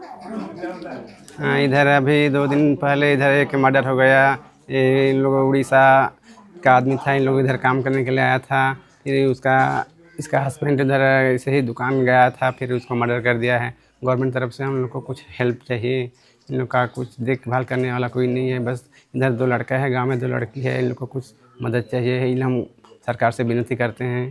हाँ, इधर अभी 2 दिन पहले इधर एक मर्डर हो गया। ये इन लोग उड़ीसा का आदमी था, इन लोग इधर काम करने के लिए आया था। फिर इसका हस्बैंड इधर ऐसे ही दुकान गया था, फिर उसको मर्डर कर दिया है। गवर्नमेंट तरफ से हम लोग को कुछ हेल्प चाहिए। इन लोग का कुछ देखभाल करने वाला कोई नहीं है। बस इधर 2 लड़का है, गाँव में 2 लड़की है। इन लोग को कुछ मदद चाहिए, यही हम सरकार से विनती करते हैं।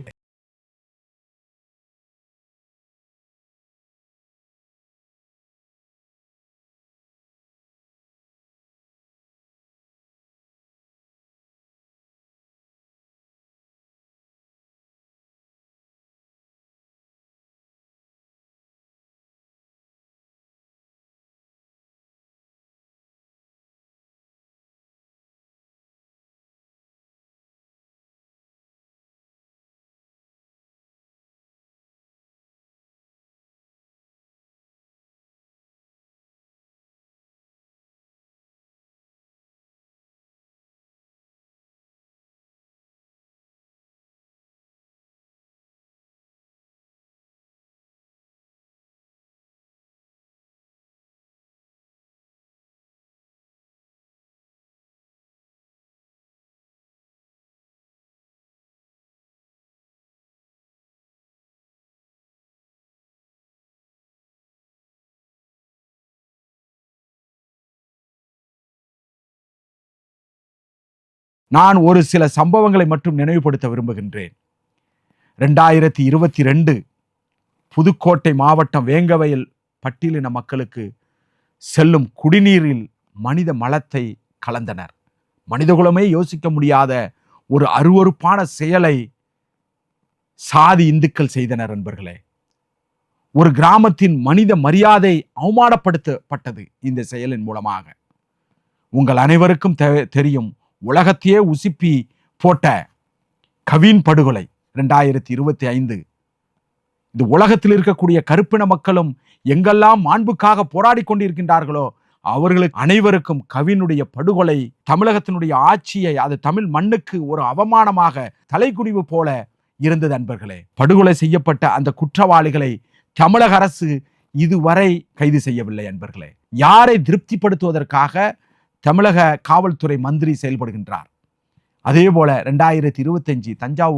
நான் ஒரு சில சம்பவங்களை மட்டும் நினைவுபடுத்த விரும்புகின்றேன். 2022 புதுக்கோட்டை மாவட்டம் வேங்கவயல் பட்டியலின மக்களுக்கு செல்லும் குடிநீரில் மனித மலத்தை கலந்தனர். மனிதகுலமே யோசிக்க முடியாத ஒரு அருவருப்பான செயலை சாதி இந்துக்கள் செய்தனர். நண்பர்களே, ஒரு கிராமத்தின் மனித மரியாதை அவமானப்படுத்தப்பட்டது இந்த செயலின் மூலமாக. உங்கள் அனைவருக்கும் தெரியும், உலகத்தையே உசுப்பி போட்ட கவின் படுகொலை 2025. இந்த உலகத்தில் இருக்கக்கூடிய கருப்பின மக்களும் எங்கெல்லாம் மாண்புக்காக போராடி கொண்டிருக்கின்றார்களோ அவர்களுக்கு அனைவருக்கும் கவினுடைய படுகொலை தமிழகத்தினுடைய ஆட்சியை, அது தமிழ் மண்ணுக்கு ஒரு அவமானமாக தலைகுனிவு போல இருந்தது. அன்பர்களே, படுகொலை செய்யப்பட்ட அந்த குற்றவாளிகளை தமிழக அரசு இதுவரை கைது செய்யவில்லை. அன்பர்களே, யாரை திருப்திப்படுத்துவதற்காக தமிழக காவல்துறை மந்திரி செயல்படுகின்றார்? அதே போல 2025 தஞ்சாவூர்